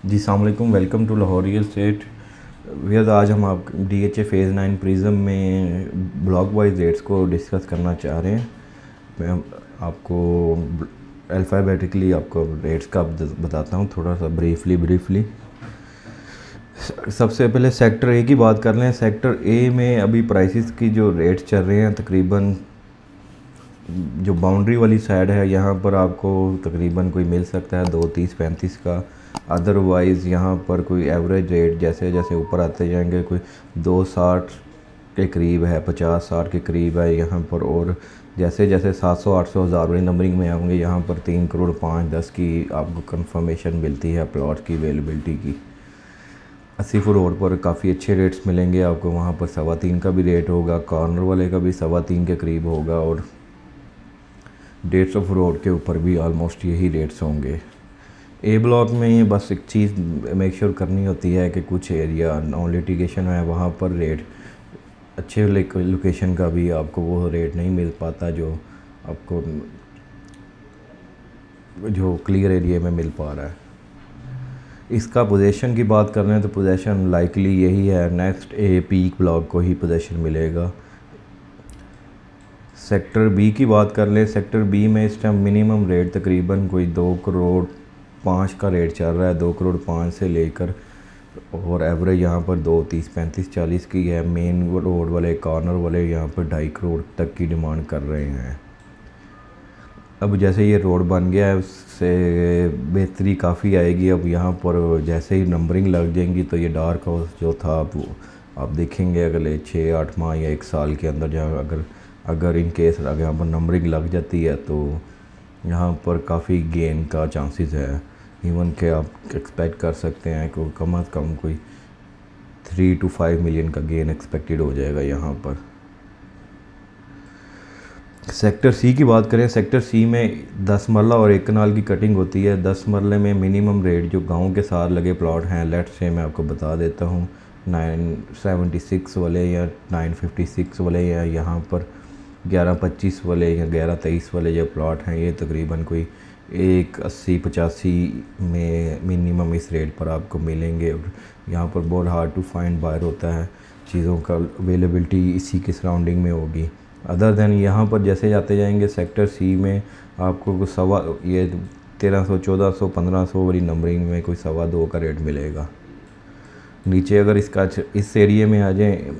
जी अस्सलाम वालेकुम, welcome to Lahore real estate. भैया आज हम आप DHA फ़ेज़ 9 प्रिज्म में ब्लॉक वाइज रेट्स को डिस्कस करना चाह रहे हैं। मैं आपको अल्फ़ाबेटिकली आपको रेट्स का बताता हूँ थोड़ा सा ब्रीफली। सबसे पहले सेक्टर ए की बात कर लें। सेक्टर ए में अभी प्राइसेस की जो रेट्स चल रहे हैं तकरीबन जो बाउंड्री वाली साइड है यहाँ पर आपको तकरीबन कोई मिल सकता है 230-35 का। अदरवाइज़ यहाँ पर कोई एवरेज रेट जैसे जैसे ऊपर आते जाएंगे कोई 260 के करीब है, 50-60 के करीब है यहाँ पर। और जैसे जैसे 700-800 हज़ार वाली नंबरिंग में आएंगे यहाँ पर 3 करोड़ 5-10 की आपको कंफर्मेशन मिलती है प्लॉट की अवेलेबिलिटी की। 80 फुट रोड पर काफ़ी अच्छे रेट्स मिलेंगे आपको। वहाँ पर 3.25 का भी रेट होगा, कॉर्नर वाले का भी 3.25 के करीब होगा और 150 रोड के ऊपर भी ऑलमोस्ट यही रेट्स होंगे। ए ब्लॉक में बस एक चीज़ मेक श्योर करनी होती है कि कुछ एरिया नॉन लिटिगेशन है वहाँ पर रेट अच्छे लोकेशन का भी आपको वो रेट नहीं मिल पाता जो आपको जो क्लियर एरिया में मिल पा रहा है। इसका पोजीशन की बात कर रहे हैं तो पोजीशन लाइकली यही है, नेक्स्ट ए पीक ब्लॉक को ही पोजीशन मिलेगा। सेक्टर बी की बात कर लें। सेक्टर बी में इस टाइम मिनिमम रेट तकरीबन कोई 2 करोड़ 5 का रेट चल रहा है, 2 करोड़ 5 से लेकर और एवरेज यहाँ पर 230-35-40 की है। मेन रोड वाले कॉर्नर वाले यहाँ पर 2.5 करोड़ तक की डिमांड कर रहे हैं। अब जैसे ये रोड बन गया है उससे बेहतरी काफ़ी आएगी। अब यहाँ पर जैसे ही नंबरिंग लग जाएंगी तो ये डार्क हाउस जो था आप देखेंगे अगले 6-8 माह या 1 साल के अंदर जहाँ अगर इन केस अगर यहाँ पर नंबरिंग लग जाती है तो यहाँ पर काफ़ी गेन का चांसेस है। इवन के आप एक्सपेक्ट कर सकते हैं कि कम अज़ कम कोई 3 to 5 मिलियन का गेन एक्सपेक्टेड हो जाएगा यहाँ पर। सेक्टर सी की बात करें। सेक्टर सी में 10 मरला और 1 कनाल की कटिंग होती है। 10 मरले में मिनिमम रेट जो गांव के साथ लगे प्लॉट हैं, लेट से मैं आपको बता देता हूँ 976 वाले या 956 वाले या यहाँ पर 1125 वाले या 1123 वाले जो प्लॉट हैं ये तकरीबन कोई 180-85 में मिनिमम इस रेट पर आपको मिलेंगे। और यहाँ पर बहुत हार्ड टू फाइंड बायर होता है, चीज़ों का अवेलेबिलिटी इसी के सराउंडिंग में होगी। अदर दैन यहाँ पर जैसे जाते जाएंगे सेक्टर सी में आपको कुछ ये 1300, 1400, 1500 वाली नंबरिंग में कोई 2.25 का रेट मिलेगा। नीचे अगर इसका इस एरिए में आ जाए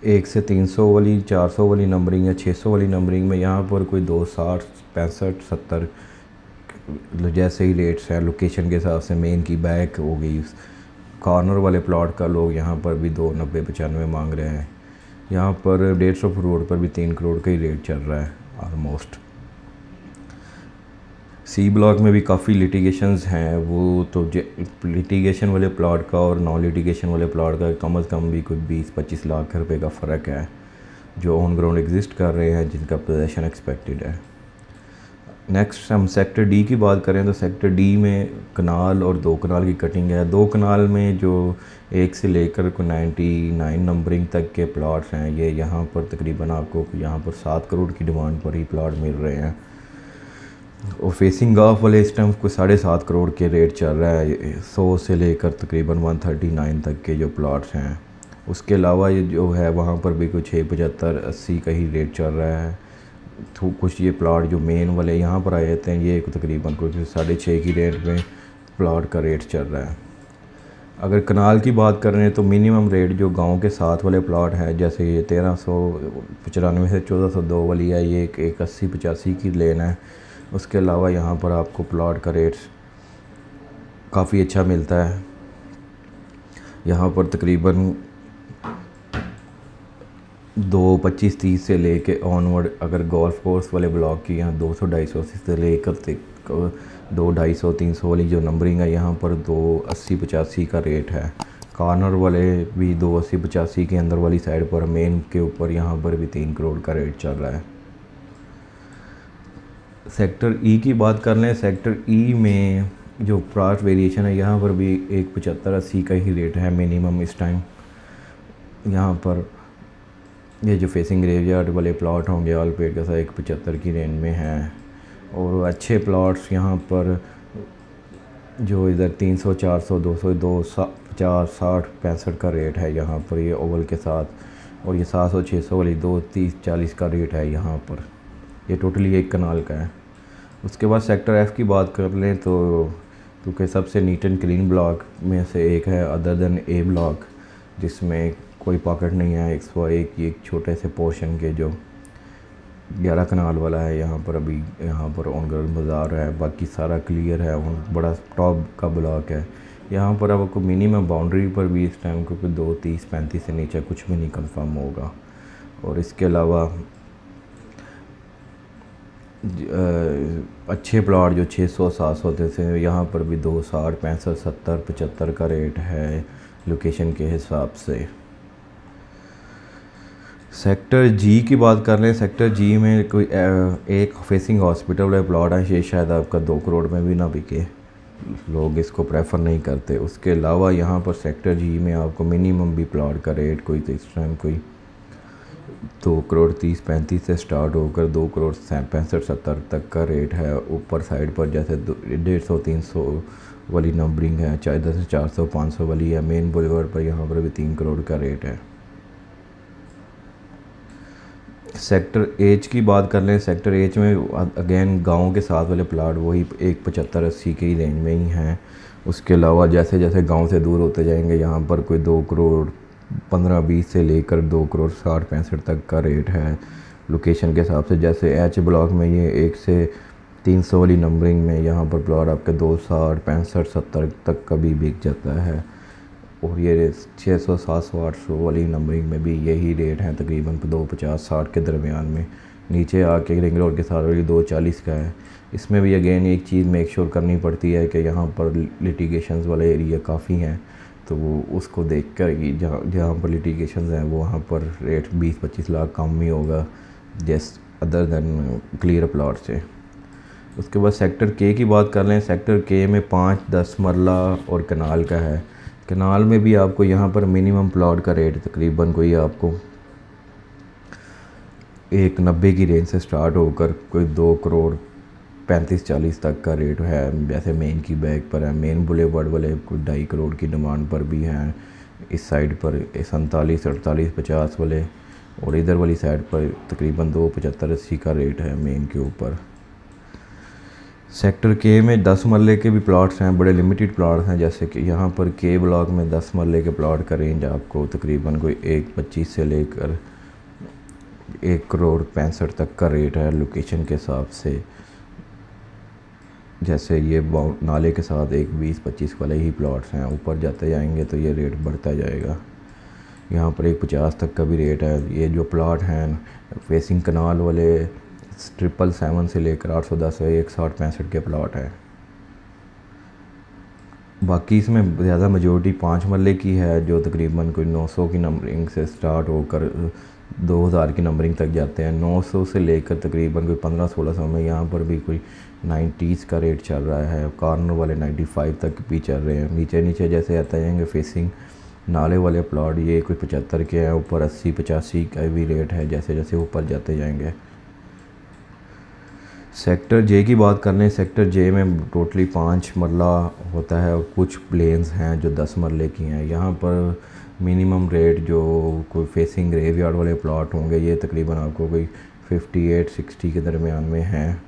1 से 300 वाली 400 वाली नंबरिंग या 600 वाली नंबरिंग में यहाँ पर कोई 260, 65, 70 जैसे ही रेट्स हैं लोकेशन के हिसाब से। मेन की बैक हो गई, कॉर्नर वाले प्लॉट का लोग यहाँ पर भी 290-95 मांग रहे हैं। यहाँ पर 150 रोड पर भी 3 करोड़ का ही रेट चल रहा है ऑलमोस्ट। सी ब्लॉक में भी काफ़ी लिटिगेशंस हैं, वो तो लिटिगेशन वाले प्लॉट का और नॉन लिटिगेशन वाले प्लॉट का कम अज़ कम भी कोई 20-25 लाख रुपए का फ़र्क है जो ऑन ग्राउंड एग्जिस्ट कर रहे हैं, जिनका पोजीशन एक्सपेक्टेड है। नेक्स्ट हम सेक्टर डी की बात करें तो सेक्टर डी में कनाल और 2 कनाल की कटिंग है। 2 कनाल में जो 1 से लेकर को 99 नंबरिंग तक के प्लॉट्स हैं ये यहाँ पर तकरीबन आपको यहाँ पर 7 करोड़ की डिमांड पर ही प्लॉट मिल रहे हैं। और फेसिंग ऑफ वाले इस टाइम कोई 7.5 करोड़ के रेट चल रहा है, 100 से लेकर तकरीबन 139 तक के जो प्लॉट्स हैं। उसके अलावा ये जो है वहाँ पर भी कुछ 75-80 का ही रेट चल रहा है। तो कुछ ये प्लॉट जो मेन वाले यहाँ पर आए जाते हैं ये तकरीबन कुछ 6.5 की रेट में प्लॉट का रेट चल रहा है। अगर कनाल की बात कर रहे हैं तो मिनिमम रेट जो गांव के साथ वाले प्लॉट हैं जैसे ये 1395 से 1402 वाली है, ये 180-85 की लेन है। उसके अलावा यहाँ पर आपको प्लॉट का रेट काफ़ी अच्छा मिलता है। यहाँ पर तकरीबन 225-30 से लेके ऑनवर्ड अगर गोल्फ कोर्स वाले ब्लॉक की यहाँ 200-250 से लेकर 200-250-300 वाली जो नंबरिंग है यहाँ पर 280-85 का रेट है। कॉर्नर वाले भी 280-85 के अंदर वाली साइड पर, मेन के ऊपर यहाँ पर भी 3 करोड़ का रेट चल रहा है। सेक्टर ई की बात कर लें। सेक्टर ई में जो प्राइस वेरिएशन है यहाँ पर भी 175-80 का ही रेट है मिनिमम इस टाइम। यहाँ पर ये जो फेसिंग ग्रेवयार्ड वाले प्लॉट होंगे ऑल पेड का 175 की रेंज में हैं। और अच्छे प्लॉट्स यहाँ पर जो इधर 300 400 200 50 60 65 का रेट है यहाँ पर ये ओवल के साथ, और ये 700 600 वाली 230 40 का रेट है यहाँ पर। ये टोटली एक कनाल का है। उसके बाद सेक्टर एफ़ की बात कर लें तो क्योंकि सबसे नीट एंड क्लीन ब्लॉक में से एक है अदर देन ए ब्लॉक, जिसमें कोई पॉकेट नहीं है, एक छोटे से पोर्शन के जो 11 कनाल वाला है यहाँ पर। अभी यहाँ पर ऑन ग्राउंड बाज़ार है, बाकी सारा क्लियर है। बड़ा टॉप का ब्लॉक है यहाँ पर। अब आपको मिनिमम बाउंड्री पर भी इस टाइम क्योंकि 230-35 से नीचे कुछ भी नहीं कंफर्म होगा। और इसके अलावा अच्छे प्लॉट जो 600-700 थे यहाँ पर भी 260 65 70 75 का रेट है लोकेशन के हिसाब से। सेक्टर जी की बात कर लें, सेक्टर जी में कोई एक फेसिंग हॉस्पिटल वाला प्लॉट है, ये शायद आपका 2 करोड़ में भी ना बिके, लोग इसको प्रेफर नहीं करते। उसके अलावा यहाँ पर सेक्टर जी में आपको मिनिमम भी प्लॉट का रेट कोई तो इस टाइम कोई 2 करोड़ 30-35 से स्टार्ट होकर 2 करोड़ 65-70 तक का रेट है। ऊपर साइड पर जैसे 150-300 वाली नंबरिंग है, चाहे 10 से 400-500 वाली है। मेन बुलेवार्ड पर यहाँ पर भी 3 करोड़ का रेट है। सेक्टर एच की बात कर लें, सेक्टर एच में अगेन गांव के साथ वाले प्लाट वही 175-80 के ही रेंज में ही हैं। उसके अलावा जैसे जैसे गांव से दूर होते जाएंगे यहाँ पर कोई 2 करोड़ 15-20 से लेकर 2 करोड़ 60-65 तक का रेट है लोकेशन के हिसाब से। जैसे एच ब्लॉक में ये 1 से 300 वाली नंबरिंग में यहाँ पर प्लॉट आपके 260 65 70 तक का भी बिक जाता है। और ये 600 700 800 वाली नंबरिंग में भी यही रेट है तकरीबन 250-60 के दरमियान में। नीचे आके रिंग रोड के साथ वाली 240 का है। इसमें भी अगेन एक चीज़ मेक श्योर करनी पड़ती है कि यहाँ पर लिटिगेशंस वाले एरिया काफ़ी हैं, तो वो उसको देख कर जहाँ पर लिटिगेशंस हैं वो वहाँ पर रेट 20-25 लाख कम ही होगा अदर दैन क्लियर प्लॉट से। उसके बाद सेक्टर के की बात कर लें, सेक्टर के में 5-10 मरला और कनाल का है। कनाल में भी आपको यहाँ पर मिनिमम प्लॉट का रेट तकरीबन कोई आपको 190 की रेंज से स्टार्ट होकर कोई 2 करोड़ 35-40 तक का रेट है। जैसे मेन की बैग पर है, मेन बुलेवार्ड वाले कोई 2.5 करोड़ की डिमांड पर भी हैं। इस साइड पर 47-48-50 वाले, और इधर वाली साइड पर तकरीबन 275-80 का रेट है मेन के ऊपर। सेक्टर के में 10 मरले के भी प्लॉट्स हैं, बड़े लिमिटेड प्लॉट्स हैं। जैसे कि यहाँ पर के ब्लॉक में 10 मरले के प्लॉट का रेंज आपको तकरीबन कोई 125 से लेकर 1 करोड़ 65 तक का रेट है लोकेशन के हिसाब से। जैसे ये नाले के साथ एक 20-25 वाले ही प्लॉट्स हैं, ऊपर जाते जाएंगे तो ये रेट बढ़ता जाएगा। यहाँ पर 150 तक का भी रेट है। ये जो प्लॉट हैं फेसिंग कनाल वाले 777 से लेकर 810 160-65 के प्लॉट हैं। बाकी इसमें ज़्यादा मेजोरिटी 5 मरले की है जो तकरीबन कोई 900 की नंबरिंग से स्टार्ट होकर 2000 की नंबरिंग तक जाते हैं। 900 से लेकर तकरीबन कोई 1500-1600 में यहाँ पर भी कोई 90s का रेट चल रहा है। कॉर्नर वाले 95 तक भी चल रहे हैं। नीचे नीचे जैसे आते जाएंगे फेसिंग नाले वाले प्लॉट ये कोई 75 के हैं, ऊपर 80-85 का भी रेट है जैसे जैसे ऊपर जाते जाएंगे। सेक्टर जे की बात कर लें, सेक्टर जे में टोटली 5 मरला होता है और कुछ प्लेन्स हैं जो 10 मरले की हैं। यहाँ पर मिनिमम रेट जो कोई फेसिंग ग्रेवयार्ड वाले प्लॉट होंगे ये तकरीबन आपको कोई 58-60 के दरमियान में हैं।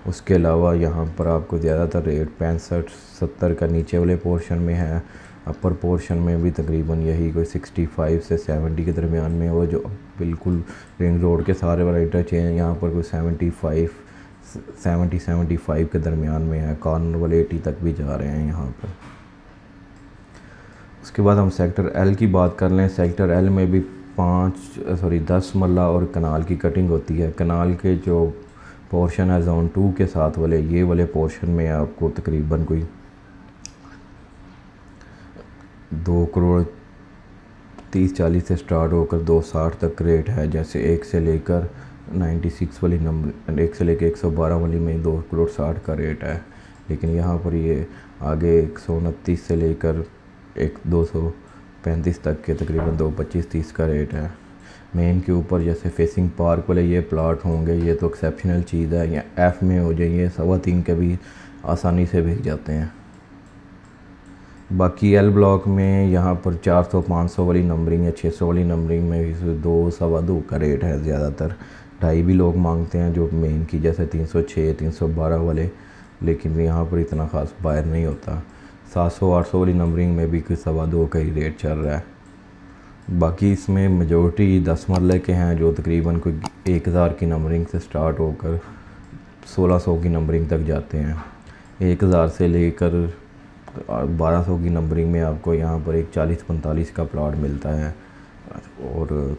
उसके अलावा यहाँ पर आपको ज़्यादातर रेट 65-70 का नीचे वाले पोर्शन में है। अपर पोर्शन में भी तकरीबन यही कोई 65 से 70 के दरमियान में, और जो बिल्कुल रिंग रोड के सारे वाला इंटरचेंज यहाँ पर कोई 70-75 के दरमियान में है। कॉर्नर वाले 80 तक भी जा रहे हैं यहाँ पर। उसके बाद हम सेक्टर एल की बात कर लें, सेक्टर एल में भी 10 मरला और कनाल की कटिंग होती है। कनाल के जो पोर्शन है जोन 2 के साथ वाले ये वाले पोर्शन में आपको तकरीबन कोई 2 करोड़ 30-40 से स्टार्ट होकर 260 तक रेट है। जैसे 1 से लेकर 96 वाली नंबर 1 से लेकर 112 वाली में 2 करोड़ 60 का रेट है। लेकिन यहाँ पर ये आगे 129 से लेकर 235 तक के तकरीबन 225-30 का रेट है। मेन के ऊपर जैसे फेसिंग पार्क वाले ये प्लाट होंगे ये तो एक्सेप्शनल चीज़ है। या एफ़ में हो जाइए 3.25 के भी आसानी से बिक जाते हैं। बाकी एल ब्लॉक में यहाँ पर 400-500 वाली नंबरिंग या 600 वाली नंबरिंग में 2-2.25 का रेट है। ज़्यादातर 2.5 भी लोग मांगते हैं जो मेन की, जैसे 306 312 वाले, लेकिन यहाँ पर इतना ख़ास बायर नहीं होता। 700-800 वाली नंबरिंग में भी कोई 2.25 का ही रेट चल रहा है। बाकी इसमें मेजॉरिटी 10 मरले के हैं जो तकरीबन कोई 1000 की नंबरिंग से स्टार्ट होकर 1600 की नंबरिंग तक जाते हैं। 1000 से लेकर 1200 की नंबरिंग में आपको यहाँ पर एक 40-45 का प्लॉट मिलता है। और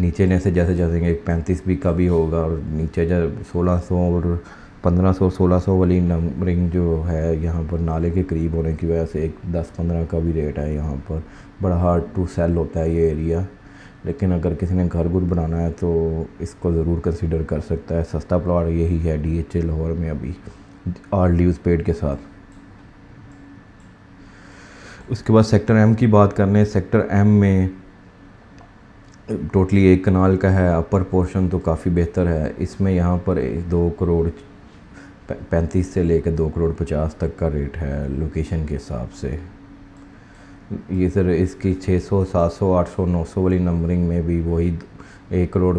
नीचे जैसे जैसे जैसे एक 35 भी का भी होगा, और नीचे जब 1600 और 1500-1600 वाली नंबरिंग जो है यहाँ पर नाले के करीब होने की वजह से एक 10-15 का भी रेट है। यहाँ पर बड़ा हार्ड टू सेल होता है ये एरिया, लेकिन अगर किसी ने घर गुर बनाना है तो इसको ज़रूर कंसिडर कर सकता है। सस्ता प्लॉट यही है DHA लाहौर में अभी, ऑल ड्यूज़ पेड के साथ। उसके बाद सेक्टर M की बात कर लें। सेक्टर M में टोटली 1 कनाल का है। अपर पोर्शन तो काफ़ी बेहतर है। इसमें यहाँ पर 2 करोड़ 35 से लेकर 2 करोड़ 50 तक का रेट है लोकेशन के हिसाब से। ये सर इसकी 600, 700, 800, 900 वाली नंबरिंग में भी वही 1 करोड़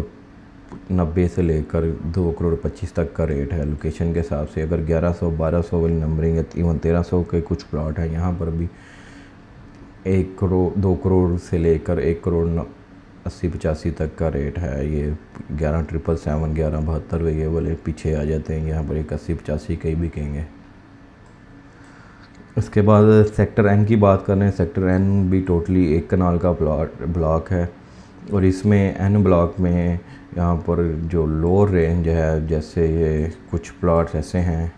90 से लेकर 2 करोड़ 25 तक का रेट है लोकेशन के हिसाब से। अगर 1100, 1200 वाली नंबरिंग है, इवन 1300 के कुछ प्लॉट हैं यहाँ पर भी 1 करोड़ 2 करोड़ से लेकर 1 करोड़ 80-85 तक का रेट है। ये 11,777, 11,72 ये वाले पीछे आ जाते हैं। यहाँ पर एक 80-85 के ही बिकेंगे। उसके बाद सेक्टर N की बात करें। सेक्टर N भी टोटली 1 कनाल का ब्लॉक है, और इसमें N ब्लॉक में यहाँ पर जो लोअर रेंज है, जैसे ये कुछ प्लॉट्स ऐसे हैं,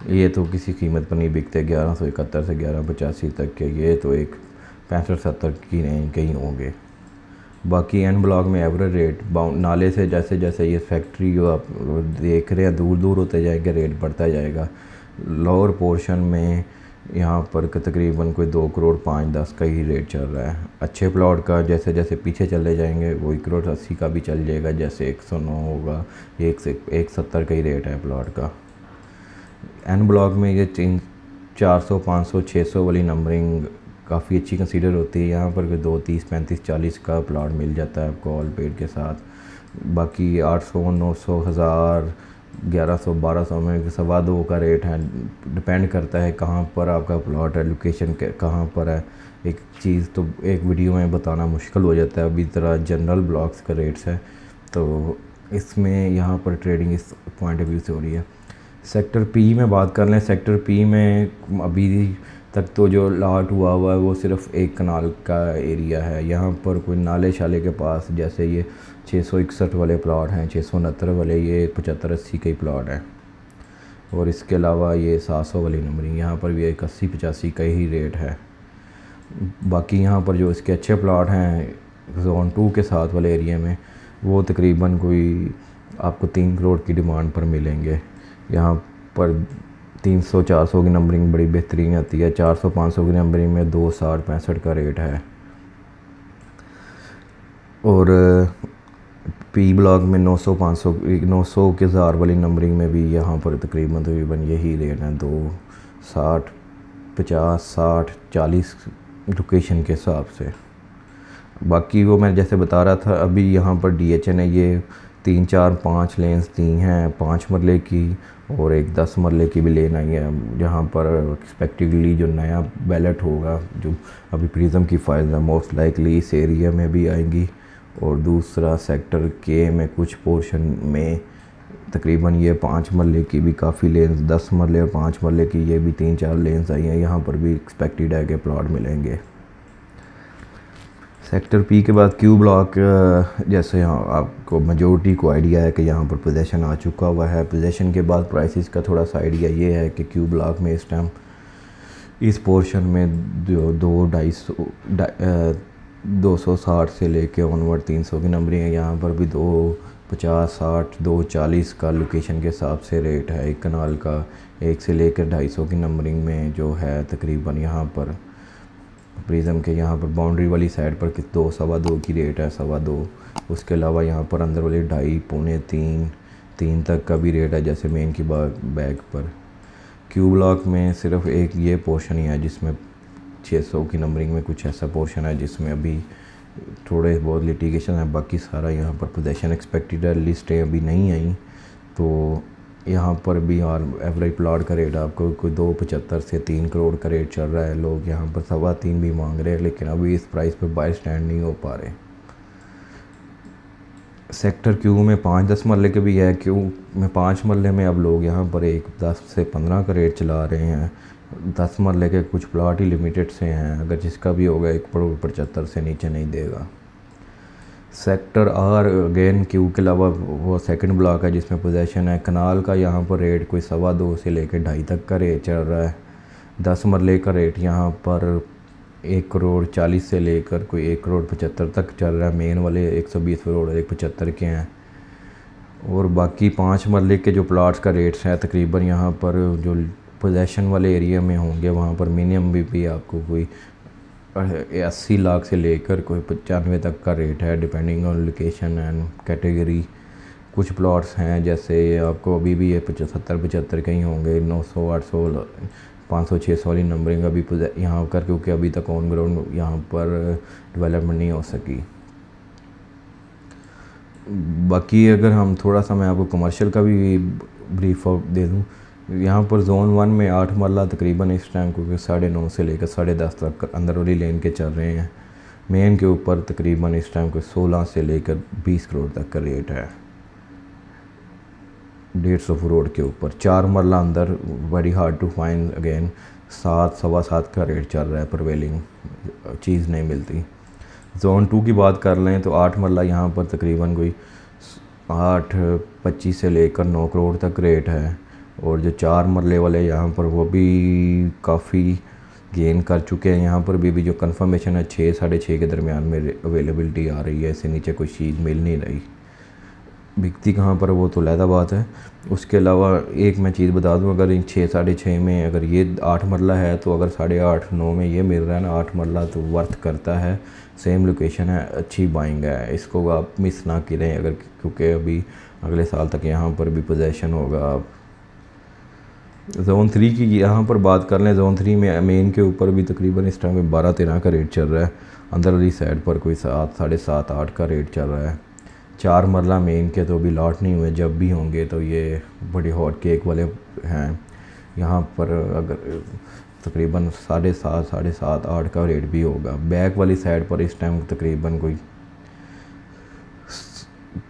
ये तो किसी कीमत पर नहीं बिकते, 1171 से 1185 तक के, ये तो एक 65-70 की रेंज के ही होंगे। बाकी N ब्लॉक में एवरेज रेट नाले से जैसे जैसे ये फैक्ट्री जो आप देख रहे हैं दूर दूर होते जाएंगे, रेट बढ़ता जाएगा। लोअर पोर्शन में यहाँ पर तकरीबन कोई 2 करोड़ 5-10 का ही रेट चल रहा है। अच्छे प्लॉट का जैसे जैसे पीछे चले जाएंगे वो 1 करोड़ 80 का भी चल जाएगा, जैसे 109 होगा, 170 का ही रेट है प्लॉट का। N ब्लॉक में ये 400, 500, 600 वाली नंबरिंग काफ़ी अच्छी कंसीडर होती है। यहाँ पर 2, 30, 35, 40 का प्लॉट मिल जाता है आपको ऑल पेड के साथ। बाकी 800, 900, 1000, 1100, 1200 में 2.25 का रेट है। डिपेंड करता है कहाँ पर आपका प्लॉट है, लोकेशन के कहाँ पर है। एक चीज़ तो एक वीडियो में बताना मुश्किल हो जाता है। अभी तरह जनरल ब्लॉक्स का रेट्स है, तो इसमें यहाँ पर ट्रेडिंग इस पॉइंट ऑफ व्यू से हो रही है। सेक्टर P में बात कर लें। सेक्टर P में अभी तक तो जो लाट हुआ है वो सिर्फ 1 कनाल का एरिया है। यहाँ पर कोई नाले शाले के पास जैसे ये 661 वाले प्लॉट हैं, 669 वाले, ये 75-80 के प्लॉट हैं। और इसके अलावा ये 700 वाली नंबरिंग, यहाँ पर भी एक 80-85 का ही रेट है। बाकी यहाँ पर जो इसके अच्छे प्लॉट हैं जोन 2 के साथ वाले एरिया में, वो तकरीबन कोई आपको 3 करोड़ की डिमांड पर मिलेंगे। यहाँ पर 300-400 की नंबरिंग बड़ी बेहतरीन आती है। 400-500 की नंबरिंग में 260-65 का रेट है। और P ब्लॉक में 900-500, 900 के 1000 वाली नंबरिंग में भी यहाँ पर तकरीबन यही रेट है, 260, 50, 60, 40 लोकेशन के हिसाब से। बाकी वो मैं जैसे बता रहा था अभी, यहाँ पर DHA ने ये 3, 4, 5 लेन्स दी हैं, 5 मरले की और एक 10 मरले की भी लेन आई है। जहाँ पर एक्सपेक्टेडली जो नया बैलेट होगा, जो अभी प्रिज्म की फाइल्स है, मोस्ट लाइकली इस एरिया में भी आएंगी। और दूसरा सेक्टर K में कुछ पोर्शन में तकरीबन ये 5 मरले की भी काफ़ी लेन्स, 10 मरले और 5 मरले की ये भी 3-4 लेन्स आई हैं। यहाँ पर भी एक्सपेक्टेड है कि प्लॉट मिलेंगे। सेक्टर P के बाद Q ब्लॉक, जैसे यहाँ आपको मेजॉरिटी को आइडिया है कि यहाँ पर पोजीशन आ चुका हुआ है। पोजीशन के बाद प्राइसेस का थोड़ा सा आइडिया ये है कि Q ब्लॉक में इस टाइम इस पोर्शन में 260 से लेके ऑनवर्ड 300 की नंबरिंग है। यहाँ पर भी 250, 60, 240 का लोकेशन के हिसाब से रेट है। 1 कनाल का 1 से लेकर 250 की नंबरिंग में जो है तकरीबन यहाँ पर प्रिज्म के यहाँ पर बाउंड्री वाली साइड पर 2-2.25 की रेट है, 2.25। उसके अलावा यहाँ पर अंदर वाले 2.5, पौने 3 तक का भी रेट है, जैसे मेन की बैग पर। क्यू ब्लॉक में सिर्फ एक ये पोर्शन ही है जिसमें 600 की नंबरिंग में कुछ ऐसा पोर्शन है जिसमें अभी थोड़े बहुत लिटिगेशन है, बाकी सारा यहाँ पर पोजेसन एक्सपेक्टेड है, लिस्टें अभी नहीं आई। तो यहाँ पर भी और एवरेज प्लॉट का रेट आपको कोई 2.75 से 3 करोड़ का रेट चल रहा है। लोग यहाँ पर 3.25 भी मांग रहे हैं, लेकिन अभी इस प्राइस पे बाय स्टैंड नहीं हो पा रहे। सेक्टर क्यू में 5-10 मरले के भी है, क्यू में 5 मरले में अब लोग यहाँ पर 10 से 15 का रेट चला रहे हैं। 10 मरले के कुछ प्लाट ही लिमिटेड से हैं, अगर जिसका भी होगा 1.75 से नीचे नहीं देगा। सेक्टर आर अगेन क्यू के अलावा वो सेकंड ब्लॉक है जिसमें पोजेसन है। कनाल का यहाँ पर रेट कोई 2.25 से लेकर 2.5 तक का रेट चल रहा है। 10 मरले का रेट यहाँ पर 1.40 से लेकर कोई 1.75 तक चल रहा है। मेन वाले 120 करोड़ 1.75 के हैं। और बाकी 5 मरले के जो प्लाट्स का रेट्स है तकरीबन यहाँ पर जो पोजेसन वाले एरिया में होंगे वहाँ पर मिनिमम भी आपको कोई 80 लाख से लेकर कोई 95 तक का रेट है, depending on location and category. कुछ प्लॉट्स हैं जैसे आपको अभी भी ये 75 कहीं होंगे, 900 800 500 600 वाली नंबरिंग अभी यहाँ कर, क्योंकि अभी तक ऑन ग्राउंड यहाँ पर डेवलपमेंट नहीं हो सकी। बाकी अगर हम थोड़ा सा मैं आपको कमर्शियल का भी ब्रीफ दे दूँ, यहाँ पर जोन 1 में 8 मरला तकरीबन इस टाइम क्योंकि 9.5 से लेकर 10.5 तक अंदर वाली लेन के चल रहे हैं। मेन के ऊपर तकरीबन इस टाइम को 16 से लेकर 20 करोड़ तक का रेट है 150 करोड़ के ऊपर। 4 मरला अंदर very hard to find, again 7 सवा 7 का रेट चल रहा है, प्रिवेलिंग चीज़ नहीं मिलती। जोन 2 की बात कर लें तो 8 मरला यहाँ पर तकरीबन कोई 8.25 से लेकर 9 करोड़ तक रेट है। और जो 4 मरले वाले यहाँ पर वो भी काफ़ी गेन कर चुके हैं। यहाँ पर भी जो कंफर्मेशन है 6 साढ़े 6 के दरमियान में अवेलेबिलिटी आ रही है, इससे नीचे कोई चीज़ मिल नहीं रही। बिकती कहाँ पर वो तो लहदा बात है। उसके अलावा एक मैं चीज़ बता दूँ, अगर इन 6 साढ़े 6 में अगर ये 8 मरला है तो अगर 8.5 9 में ये मिल रहा है ना 8 मरला, तो वर्थ करता है। सेम लोकेशन है, अच्छी बाइंग है, इसको आप मिस ना करें अगर, क्योंकि अभी अगले साल तक यहाँ पर भी पोजेसन होगा। जोन 3 की यहाँ पर बात कर लें, जोन 3 में मेन के ऊपर भी तकरीबन इस टाइम में 12-13 का रेट चल रहा है। अंदर वाली साइड पर कोई 7 साढ़े 7 8 का रेट चल रहा है। 4 मरला मेन के तो अभी लॉट नहीं हुए, जब भी होंगे तो ये बड़ी हॉट केक वाले हैं। यहाँ पर अगर तकरीबन 7.5 साढ़े 7 8 का रेट भी होगा। बैक वाली साइड पर इस टाइम तकरीबन कोई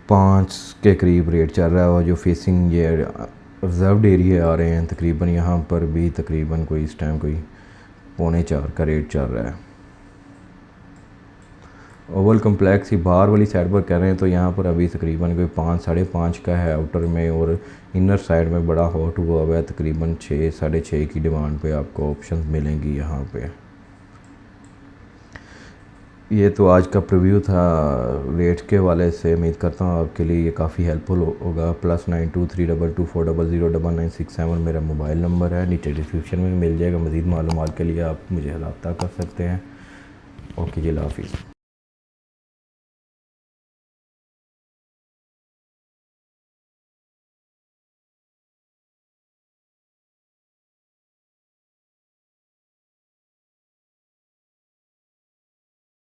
5 के करीब रेट चल रहा है। और जो फेसिंग ये रिजर्व्ड एरिया आ रहे हैं तकरीबन यहाँ पर भी तकरीबन कोई इस टाइम कोई 3.25 का रेट चल रहा है। ओवल कम्प्लेक्स ही बाहर वाली साइड पर कह रहे हैं तो यहाँ पर अभी तकरीबन कोई 5 साढ़े 5 का है आउटर में, और इनर साइड में बड़ा हॉट हुआ है तकरीबन 6 साढ़े 6 की डिमांड पे आपको ऑप्शंस मिलेंगी यहाँ पे। ये तो आज का प्रीव्यू था रेट के वाले से। उम्मीद करता हूँ आपके लिए ये काफ़ी हेल्पफुल होगा। +9232240967 मेरा मोबाइल नंबर है, नीचे डिस्क्रिप्शन में मिल जाएगा। मज़ीद मालूमात के लिए आप मुझे रब्ता कर सकते हैं। ओके जी, अल्लाह हाफ़िज़।